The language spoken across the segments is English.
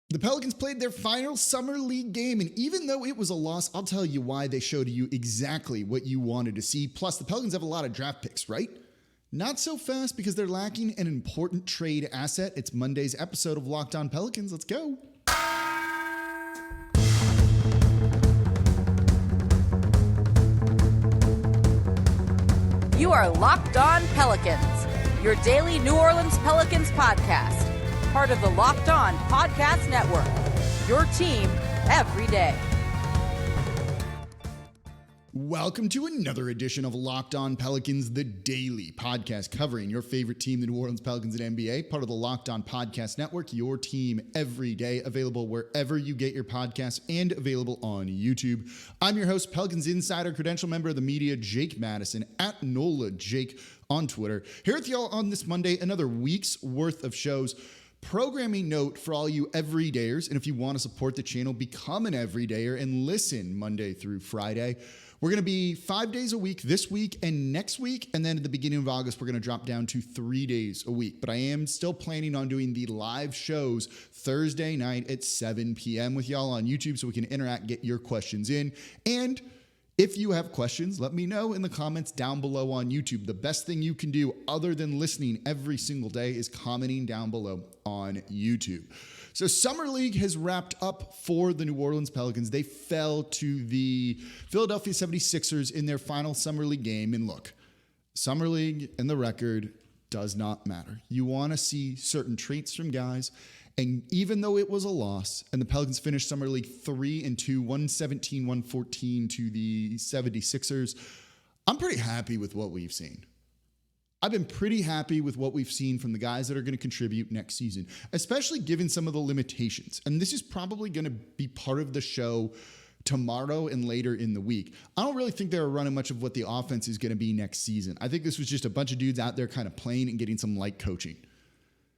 The Pelicans played their final summer league game, and even though it was a loss, I'll tell you why they showed you exactly what you wanted to see. Plus, the Pelicans have a lot of draft picks, right? Not so fast because they're lacking an important trade asset. It's Monday's episode of Locked On Pelicans. Let's go. You are Locked On Pelicans, your daily New Orleans Pelicans podcast. Part of the Locked On Podcast Network, your team every day. Welcome to another edition of Locked On Pelicans, the daily podcast covering your favorite team, the New Orleans Pelicans and NBA, part of the Locked On Podcast Network, your team every day, available wherever you get your podcasts and available on YouTube. I'm your host, Pelicans Insider, credential member of the media, Jake Madison, at NOLA Jake on Twitter. Here with y'all on this Monday, another week's worth of shows. Programming note for all you everydayers, and if you want to support the channel, become an everydayer and listen Monday through Friday. We're going to be 5 days a week this week and next week, and then at the beginning of August, we're going to drop down to 3 days a week. But I am still planning on doing the live shows Thursday night at 7 p.m. with y'all on YouTube so we can interact, get your questions in, and if you have questions, let me know in the comments down below on YouTube. The best thing you can do other than listening every single day is commenting down below on YouTube. So Summer League has wrapped up for the New Orleans Pelicans. They fell to the Philadelphia 76ers in their final Summer League game. And look, Summer League and the record does not matter. You want to see certain traits from guys. And even though it was a loss, and the Pelicans finished Summer League 3-2, 117-114 to the 76ers, I'm pretty happy with what we've seen. I've been pretty happy with what we've seen from the guys that are going to contribute next season, especially given some of the limitations. And this is probably going to be part of the show tomorrow and later in the week. I don't really think they're running much of what the offense is going to be next season. I think this was just a bunch of dudes out there kind of playing and getting some light coaching,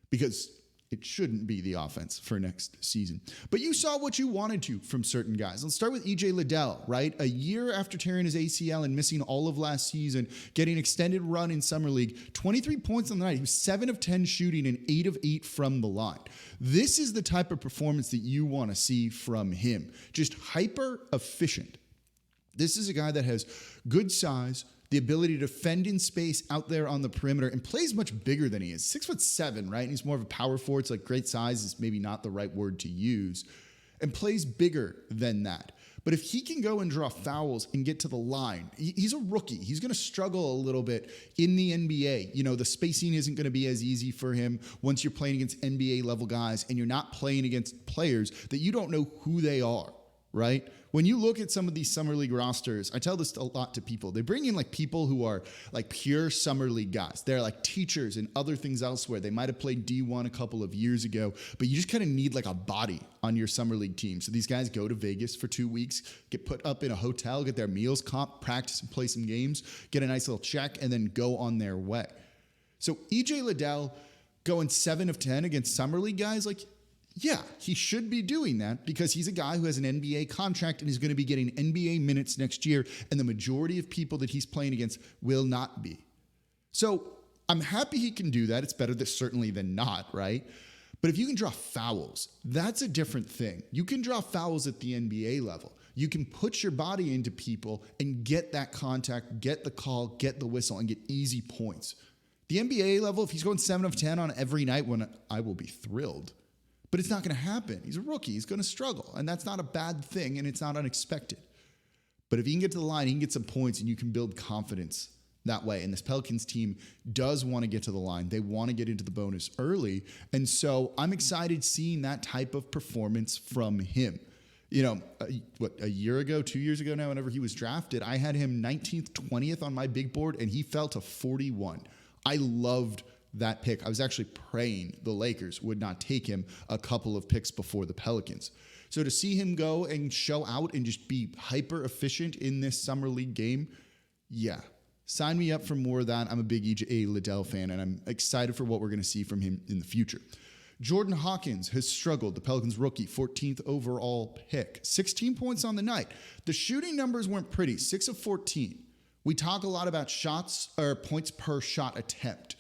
because it shouldn't be the offense for next season. But you saw what you wanted to from certain guys. Let's start with EJ Liddell, right? A year after tearing his ACL and missing all of last season, getting extended run in Summer League, 23 points on the night. He was 7 of 10 shooting and 8 of 8 from the line. This is the type of performance that you want to see from him. Just hyper efficient. This is a guy that has good size, the ability to defend in space out there on the perimeter, and plays much bigger than he is. 6'7", right? And he's more of a power forward. It's like great size is maybe not the right word to use, and plays bigger than that. But if he can go and draw fouls and get to the line, he's a rookie. He's going to struggle a little bit in the NBA. You know, the spacing isn't going to be as easy for him once you're playing against NBA level guys and you're not playing against players that you don't know who they are, right? When you look at some of these Summer League rosters, I tell this a lot to people. They bring in like people who are like pure Summer League guys. They're like teachers and other things elsewhere. They might have played D1 a couple of years ago, but you just kind of need like a body on your Summer League team. So these guys go to Vegas for 2 weeks, get put up in a hotel, get their meals comped, practice and play some games, get a nice little check, and then go on their way. So EJ Liddell going 7 of 10 against Summer League guys, like, yeah, he should be doing that because he's a guy who has an NBA contract and is going to be getting NBA minutes next year, and the majority of people that he's playing against will not be. So I'm happy he can do that. It's better certainly than not, right? But if you can draw fouls, that's a different thing. You can draw fouls at the NBA level. You can put your body into people and get that contact, get the call, get the whistle, and get easy points. The NBA level, if he's going 7 of 10 on every night, I will be thrilled. But it's not going to happen. He's a rookie. He's going to struggle. And that's not a bad thing, and it's not unexpected. But if he can get to the line, he can get some points, and you can build confidence that way. And this Pelicans team does want to get to the line. They want to get into the bonus early. And so I'm excited seeing that type of performance from him. You know, a year ago, 2 years ago now, whenever he was drafted, I had him 19th, 20th on my big board, and he fell to 41. I loved that pick. I was actually praying the Lakers would not take him a couple of picks before the Pelicans. So to see him go and show out and just be hyper efficient in this Summer League game, yeah, sign me up for more of that. I'm a big EJ Liddell fan, and I'm excited for what we're going to see from him in the future. Jordan Hawkins has struggled, the Pelicans rookie, 14th overall pick. 16 points on the night. The shooting numbers weren't pretty, 6 of 14. We talk a lot about shots or points per shot attempt.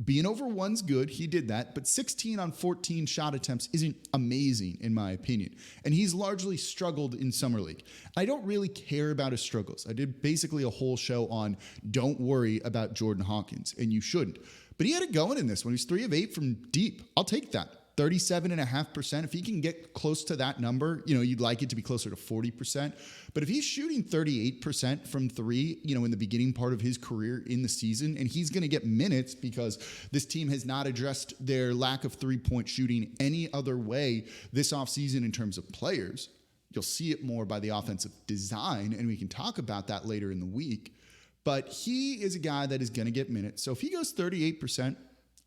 Being over one's good. He did that. But 16 on 14 shot attempts isn't amazing, in my opinion. And he's largely struggled in Summer League. I don't really care about his struggles. I did basically a whole show on don't worry about Jordan Hawkins, and you shouldn't. But he had it going in this one. He's 3 of 8 from deep. I'll take that. 37.5%. If he can get close to that number, you'd like it to be closer to 40%. But if he's shooting 38% from 3, in the beginning part of his career in the season, and he's going to get minutes because this team has not addressed their lack of 3-point shooting any other way this offseason in terms of players, you'll see it more by the offensive design, and we can talk about that later in the week. But he is a guy that is going to get minutes. So if he goes 38%,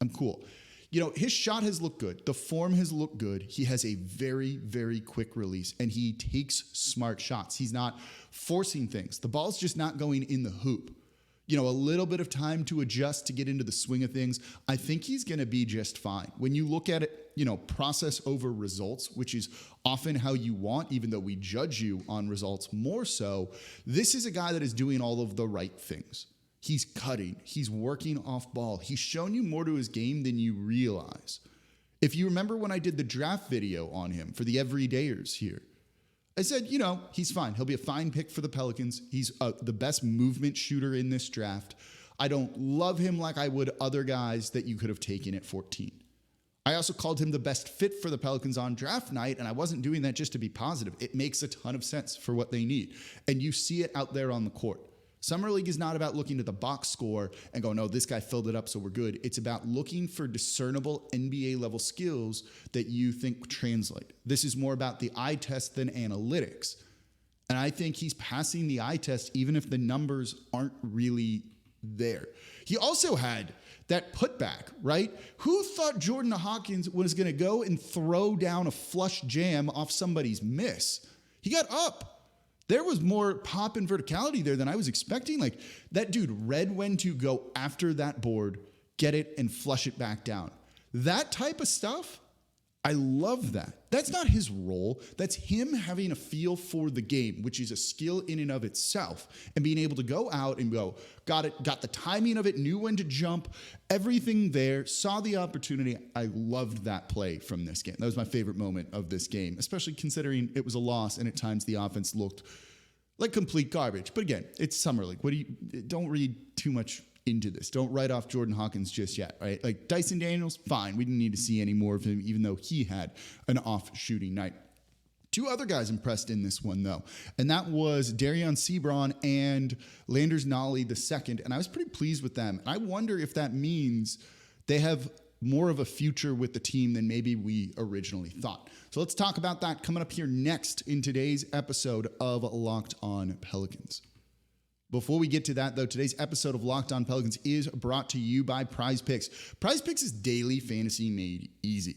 I'm cool. His shot has looked good. The form has looked good. He has a very, very quick release, and he takes smart shots. He's not forcing things. The ball's just not going in the hoop. A little bit of time to adjust to get into the swing of things. I think he's going to be just fine. When you look at it, process over results, which is often how you want, even though we judge you on results more so, this is a guy that is doing all of the right things. He's cutting. He's working off ball. He's shown you more to his game than you realize. If you remember when I did the draft video on him for the everydayers here, I said, he's fine. He'll be a fine pick for the Pelicans. He's the best movement shooter in this draft. I don't love him like I would other guys that you could have taken at 14. I also called him the best fit for the Pelicans on draft night, and I wasn't doing that just to be positive. It makes a ton of sense for what they need, and you see it out there on the court. Summer League is not about looking at the box score and going, no, this guy filled it up, so we're good. It's about looking for discernible NBA-level skills that you think translate. This is more about the eye test than analytics. And I think he's passing the eye test even if the numbers aren't really there. He also had that putback, right? Who thought Jordan Hawkins was going to go and throw down a flush jam off somebody's miss? He got up. There was more pop and verticality there than I was expecting. Like, that dude read when to go after that board, get it, and flush it back down. That type of stuff, I love that. That's not his role. That's him having a feel for the game, which is a skill in and of itself, and being able to go out and go, got it, got the timing of it, knew when to jump, everything there, saw the opportunity. I loved that play from this game. That was my favorite moment of this game, especially considering it was a loss and at times the offense looked like complete garbage. But again, it's Summer League. Don't read too much into this. Don't write off Jordan Hawkins just yet, right? Like Dyson Daniels, fine. We didn't need to see any more of him, even though he had an off shooting night. 2 other guys impressed in this one, though, and that was Deron Seabron and Lander Nolley II, and I was pretty pleased with them. And I wonder if that means they have more of a future with the team than maybe we originally thought. So let's talk about that coming up here next in today's episode of Locked On Pelicans. Before we get to that, though, today's episode of Locked On Pelicans is brought to you by PrizePicks. PrizePicks is daily fantasy made easy.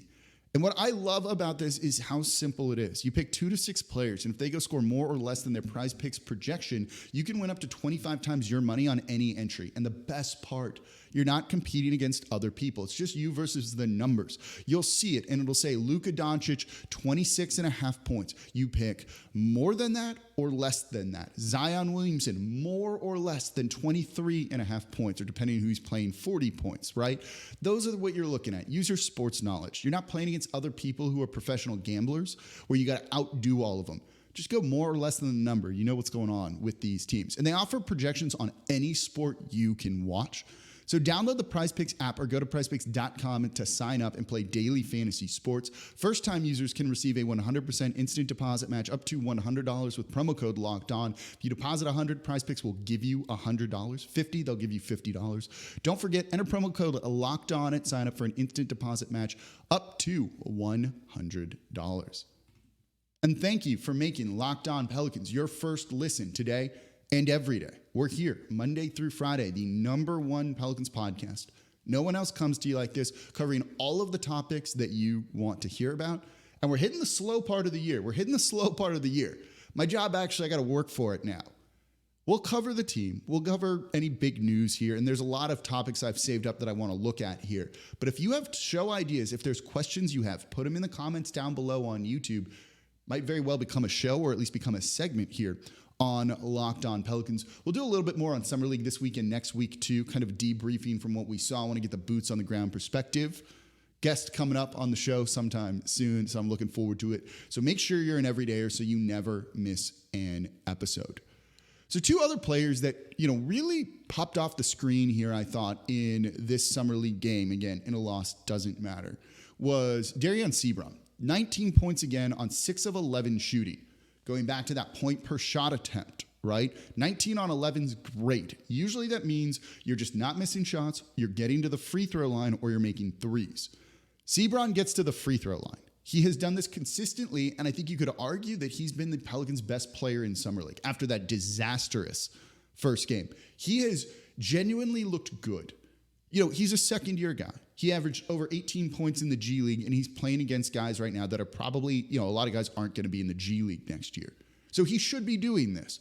And what I love about this is how simple it is. You pick 2 to 6 players, and if they go score more or less than their PrizePicks projection, you can win up to 25 times your money on any entry. And the best part, you're not competing against other people. It's just you versus the numbers. You'll see it, and it'll say Luka Doncic, 26.5 points. You pick more than that or less than that. Zion Williamson, more or less than 23.5 points, or depending on who he's playing, 40 points, right? Those are what you're looking at. Use your sports knowledge. You're not playing against other people who are professional gamblers where you got to outdo all of them. Just go more or less than the number. You know what's going on with these teams. And they offer projections on any sport you can watch. So download the PrizePicks app or go to PrizePicks.com to sign up and play daily fantasy sports. First-time users can receive a 100% instant deposit match up to $100 with promo code LOCKEDON. If you deposit $100, PrizePicks will give you $100. $50, they'll give you $50. Don't forget, enter promo code LOCKEDON at sign up for an instant deposit match up to $100. And thank you for making Locked On Pelicans your first listen today and every day. We're here Monday through Friday, the #1 Pelicans podcast. No one else comes to you like this, covering all of the topics that you want to hear about. And we're hitting the slow part of the year. My job, actually, I got to work for it now. We'll cover the team. We'll cover any big news here. And there's a lot of topics I've saved up that I want to look at here. But if you have show ideas, if there's questions you have, put them in the comments down below on YouTube. might very well become a show or at least become a segment here on Locked On Pelicans. We'll do a little bit more on Summer League this week and next week too, kind of debriefing from what we saw. I want to get the boots on the ground perspective. Guest coming up on the show sometime soon, so I'm looking forward to it. So make sure you're an everydayer so you never miss an episode. So two other players that, really popped off the screen here, I thought, in this Summer League game, again, in a loss, doesn't matter, was Deron Seabron. 19 points again on 6 of 11 shooting. Going back to that point per shot attempt, right? 19 on 11 is great. Usually that means you're just not missing shots, you're getting to the free throw line, or you're making threes. Seabron gets to the free throw line. He has done this consistently, and I think you could argue that he's been the Pelicans' best player in Summer League after that disastrous first game. He has genuinely looked good. He's a second-year guy. He averaged over 18 points in the G League, and he's playing against guys right now that are probably, a lot of guys aren't going to be in the G League next year. So he should be doing this.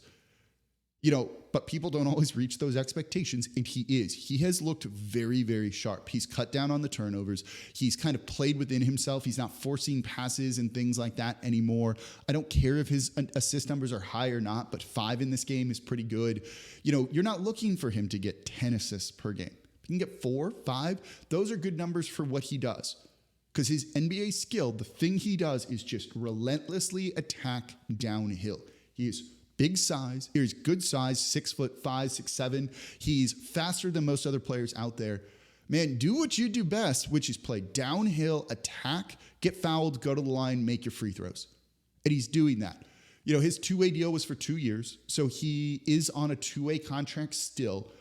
But people don't always reach those expectations, and he is. He has looked very, very sharp. He's cut down on the turnovers. He's kind of played within himself. He's not forcing passes and things like that anymore. I don't care if his assist numbers are high or not, but 5 in this game is pretty good. You're not looking for him to get 10 assists per game. If he can get 4, 5, those are good numbers for what he does. Because his NBA skill, the thing he does is just relentlessly attack downhill. He is big size. He's good size, 6'5", 6'7". He's faster than most other players out there. Man, do what you do best, which is play downhill, attack, get fouled, go to the line, make your free throws. And he's doing that. His two-way deal was for 2 years, so he is on a two-way contract still.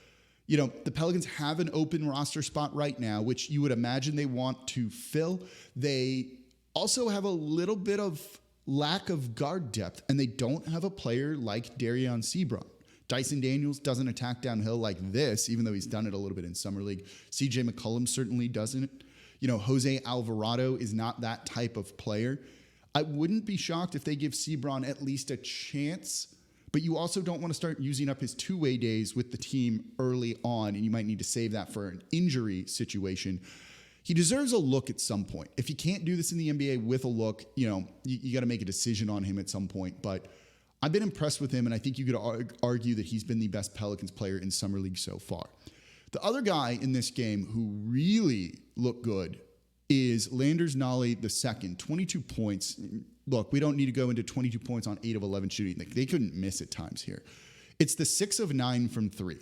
The Pelicans have an open roster spot right now, which you would imagine they want to fill. They also have a little bit of lack of guard depth, and they don't have a player like Deron Seabron. Dyson Daniels doesn't attack downhill like this, even though he's done it a little bit in Summer League. CJ McCollum certainly doesn't. Jose Alvarado is not that type of player. I wouldn't be shocked if they give Seabron at least a chance, but you also don't want to start using up his two-way days with the team early on, and you might need to save that for an injury situation. He deserves a look at some point. If he can't do this in the NBA with a look, you got to make a decision on him at some point. But I've been impressed with him, and I think you could argue that he's been the best Pelicans player in Summer League so far. The other guy in this game who really looked good is Lander Nolley II, 22 points. Look, we don't need to go into 22 points on 8 of 11 shooting. They couldn't miss at times here. It's the 6 of 9 from 3.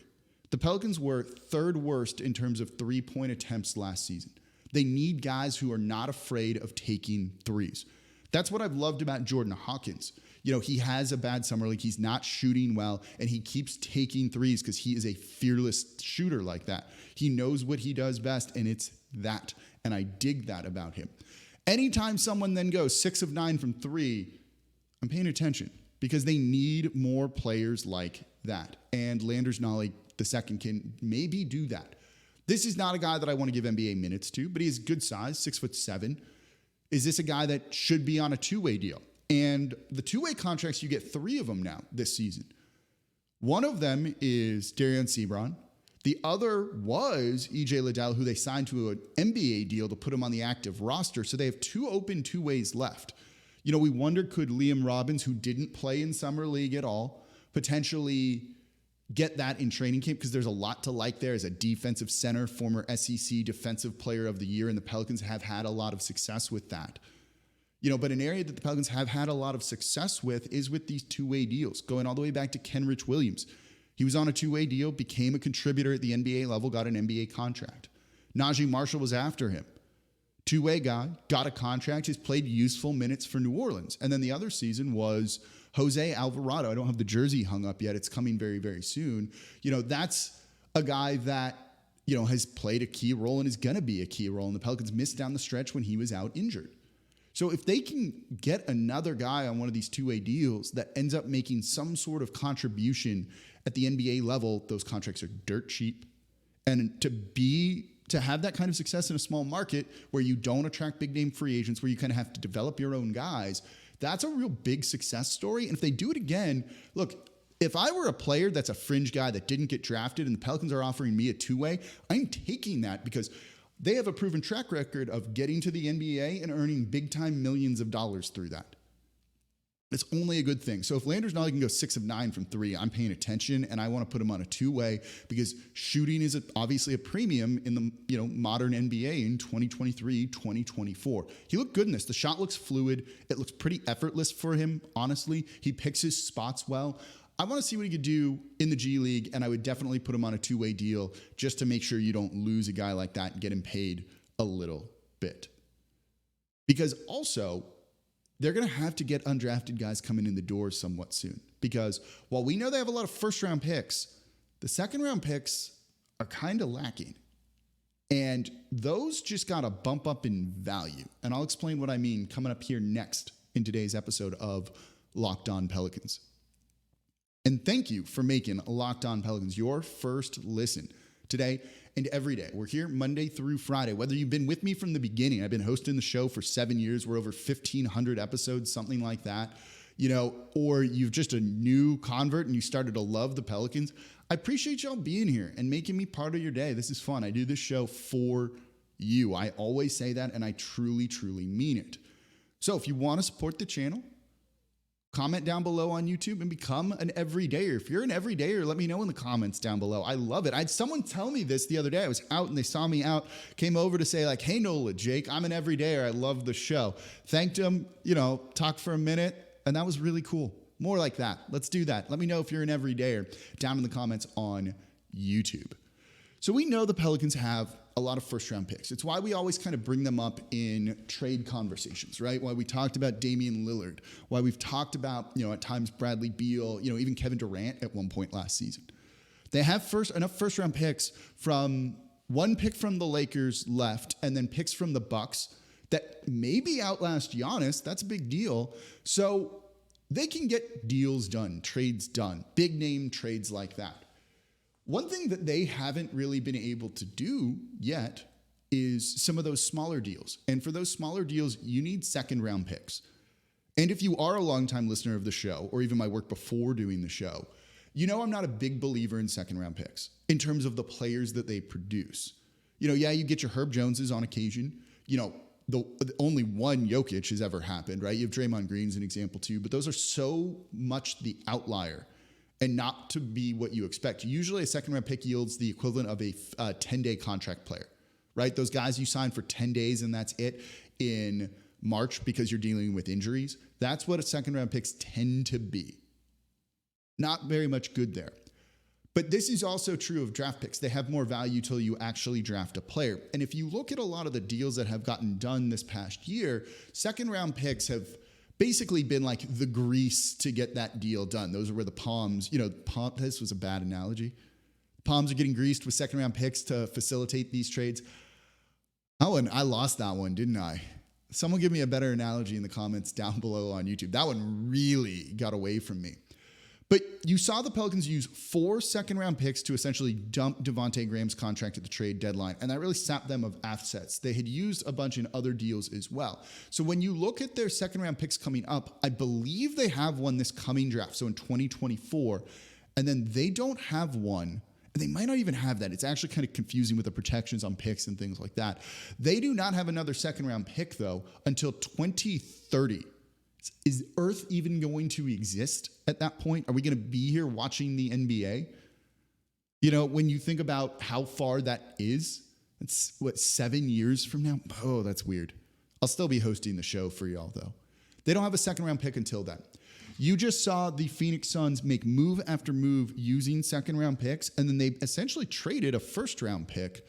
The Pelicans were third worst in terms of three-point attempts last season. They need guys who are not afraid of taking threes. That's what I've loved about Jordan Hawkins. He has a bad Summer League. He's not shooting well, and he keeps taking threes because he is a fearless shooter like that. He knows what he does best, and it's that. And I dig that about him. Anytime someone then goes 6 of 9 from 3, I'm paying attention because they need more players like that. And Lander Nolley II can maybe do that. This is not a guy that I want to give NBA minutes to, but he has good size, 6'7". Is this a guy that should be on a two-way deal? And the two-way contracts, you get 3 of them now this season. One of them is Deron Seabron. The other was EJ Liddell, who they signed to an NBA deal to put him on the active roster. So they have 2 open two-ways left. We wonder, could Liam Robbins, who didn't play in Summer League at all, potentially get that in training camp, because there's a lot to like there as a defensive center, former SEC Defensive Player of the Year, and the Pelicans have had a lot of success with that. But an area that the Pelicans have had a lot of success with is with these two-way deals, going all the way back to Kenrich Williams. He was on a two-way deal, became a contributor at the NBA level, got an NBA contract. Najee Marshall was after him. Two-way guy, got a contract, has played useful minutes for New Orleans. And then the other season was Jose Alvarado. I don't have the jersey hung up yet. It's coming very, very soon. That's a guy that, has played a key role and is going to be a key role. And the Pelicans missed down the stretch when he was out injured. So if they can get another guy on one of these two-way deals that ends up making some sort of contribution at the NBA level, those contracts are dirt cheap. And to have that kind of success in a small market where you don't attract big-name free agents, where you kind of have to develop your own guys, that's a real big success story. And if they do it again, look, if I were a player that's a fringe guy that didn't get drafted and the Pelicans are offering me a two-way, I'm taking that because they have a proven track record of getting to the NBA and earning big-time millions of dollars through that. It's only a good thing. So if Lander Nolley can go 6 of 9 from 3, I'm paying attention, and I want to put him on a two-way because shooting is obviously a premium in the modern NBA in 2023, 2024. He looked good in this. The shot looks fluid. It looks pretty effortless for him, honestly. He picks his spots well. I want to see what he could do in the G League, and I would definitely put him on a two-way deal just to make sure you don't lose a guy like that and get him paid a little bit. Because also, they're going to have to get undrafted guys coming in the door somewhat soon. Because while we know they have a lot of first-round picks, the second-round picks are kind of lacking. And those just got a bump up in value. And I'll explain what I mean coming up here next in today's episode of Locked On Pelicans. And thank you for making Locked On Pelicans your first listen today and every day. We're here Monday through Friday. Whether you've been with me from the beginning, I've been hosting the show for 7 years. We're over 1,500 episodes, something like that, or you've just a new convert and you started to love the Pelicans. I appreciate y'all being here and making me part of your day. This is fun. I do this show for you. I always say that, and I truly, truly mean it. So if you want to support the channel, comment down below on YouTube and become an everydayer. If you're an everydayer, let me know in the comments down below. I love it. I had someone tell me this the other day. I was out and they saw me out, came over to say like, hey, Nola, Jake, I'm an everydayer. I love the show. Thanked him, talked for a minute, and that was really cool. More like that. Let's do that. Let me know if you're an everydayer down in the comments on YouTube. So we know the Pelicans have a lot of first-round picks. It's why we always kind of bring them up in trade conversations, right? Why we talked about Damian Lillard, why we've talked about, at times Bradley Beal, even Kevin Durant at one point last season. They have enough first-round picks from one pick from the Lakers left and then picks from the Bucks that maybe outlast Giannis. That's a big deal. So they can get deals done, trades done, big-name trades like that. One thing that they haven't really been able to do yet is some of those smaller deals. And for those smaller deals, you need second-round picks. And if you are a longtime listener of the show, or even my work before doing the show, I'm not a big believer in second-round picks in terms of the players that they produce. You get your Herb Joneses on occasion. The only one Jokic has ever happened, right? You have Draymond Green as an example too, but those are so much the outlier and not to be what you expect. Usually a second-round pick yields the equivalent of a 10-day contract player, right? Those guys you sign for 10 days and that's it in March because you're dealing with injuries. That's what second-round picks tend to be. Not very much good there. But this is also true of draft picks. They have more value till you actually draft a player. And if you look at a lot of the deals that have gotten done this past year, second-round picks have basically been like the grease to get that deal done. Those are where the palms, this was a bad analogy. Palms are getting greased with second-round picks to facilitate these trades. Oh, and I lost that one, didn't I? Someone give me a better analogy in the comments down below on YouTube. That one really got away from me. But you saw the Pelicans use 4 second-round picks to essentially dump Devontae Graham's contract at the trade deadline, and that really sapped them of assets. They had used a bunch in other deals as well. So when you look at their second-round picks coming up, I believe they have one this coming draft, so in 2024, and then they don't have one, and they might not even have that. It's actually kind of confusing with the protections on picks and things like that. They do not have another second-round pick, though, until 2030. Is Earth even going to exist at that point? Are we going to be here watching the NBA? When you think about how far that is, it's 7 years from now? Oh, that's weird. I'll still be hosting the show for y'all, though. They don't have a second-round pick until then. You just saw the Phoenix Suns make move after move using second-round picks, and then they essentially traded a first-round pick,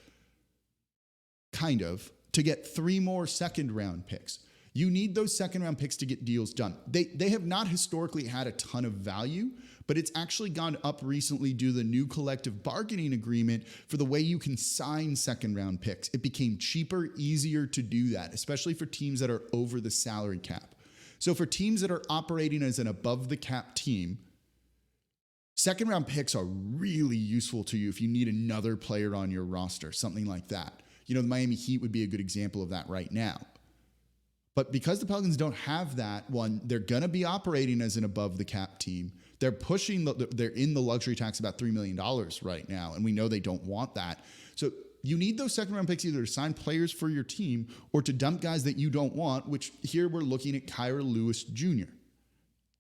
kind of, to get 3 more second-round picks. You need those second-round picks to get deals done. They have not historically had a ton of value, but it's actually gone up recently due to the new collective bargaining agreement for the way you can sign second-round picks. It became cheaper, easier to do that, especially for teams that are over the salary cap. So for teams that are operating as an above-the-cap team, second-round picks are really useful to you if you need another player on your roster, something like that. The Miami Heat would be a good example of that right now. But because the Pelicans don't have that one, they're going to be operating as an above-the-cap team. They're they're in the luxury tax about $3 million right now, and we know they don't want that. So you need those second-round picks either to sign players for your team or to dump guys that you don't want, which here we're looking at Kira Lewis Jr.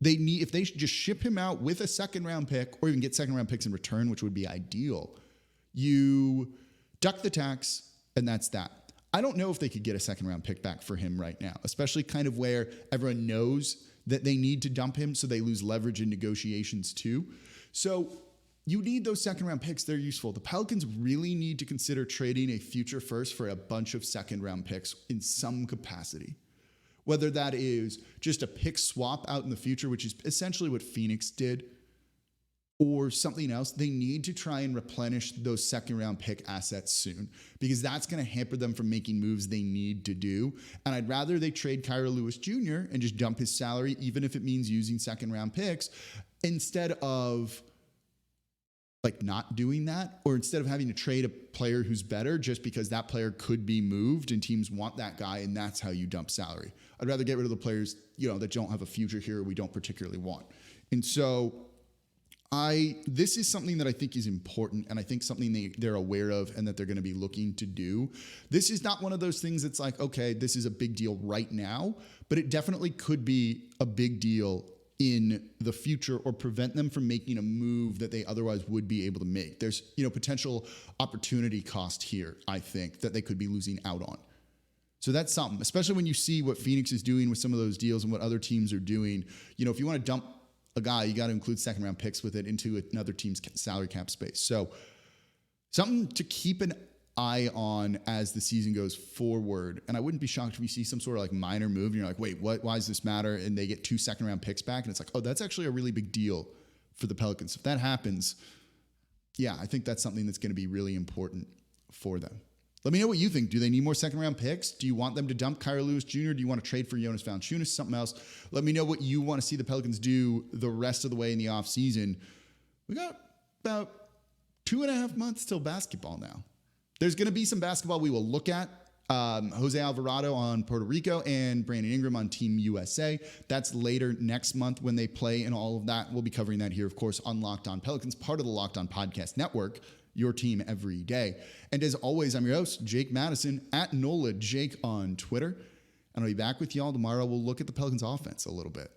if they just ship him out with a second round pick or even get second round picks in return, which would be ideal, you duck the tax and that's that. I don't know if they could get a second round pick back for him right now, especially kind of where everyone knows that they need to dump him, so they lose leverage in negotiations too. So you need those second round picks. They're useful. The Pelicans really need to consider trading a future first for a bunch of second round picks in some capacity. Whether that is just a pick swap out in the future, which is essentially what Phoenix did, or something else, they need to try and replenish those second round pick assets soon, because that's going to hamper them from making moves they need to do. And I'd rather they trade Kira Lewis Jr. and just dump his salary, even if it means using second round picks, instead of like not doing that, or instead of having to trade a player who's better just because that player could be moved and teams want that guy and that's how you dump salary. I'd rather get rid of the players, that don't have a future here or we don't particularly want. And so this is something that I think is important, and I think something they're aware of and that they're going to be looking to do. This is not one of those things that's like, okay, this is a big deal right now, but it definitely could be a big deal in the future or prevent them from making a move that they otherwise would be able to make. There's, potential opportunity cost here, I think, that they could be losing out on. So that's something, especially when you see what Phoenix is doing with some of those deals and what other teams are doing. If you want to dump a guy, you got to include second round picks with it into another team's salary cap space. So something to keep an eye on as the season goes forward. And I wouldn't be shocked if we see some sort of like minor move and you're like, wait, what? Why does this matter? And they get 2 second round picks back. And it's like, oh, that's actually a really big deal for the Pelicans. If that happens, yeah, I think that's something that's going to be really important for them. Let me know what you think. Do they need more second round picks? Do you want them to dump Kira Lewis Jr.? Do you want to trade for Jonas Valanciunas? Something else? Let me know what you want to see the Pelicans do the rest of the way in the offseason. We got about 2.5 months till basketball now. There's going to be some basketball we will look at. Jose Alvarado on Puerto Rico and Brandon Ingram on Team USA. That's later next month when they play and all of that. We'll be covering that here, of course, on Locked On Pelicans, part of the Locked On Podcast Network. Your team every day. And as always, I'm your host, Jake Madison, at NOLA Jake on Twitter. And I'll be back with y'all tomorrow. We'll look at the Pelicans offense a little bit.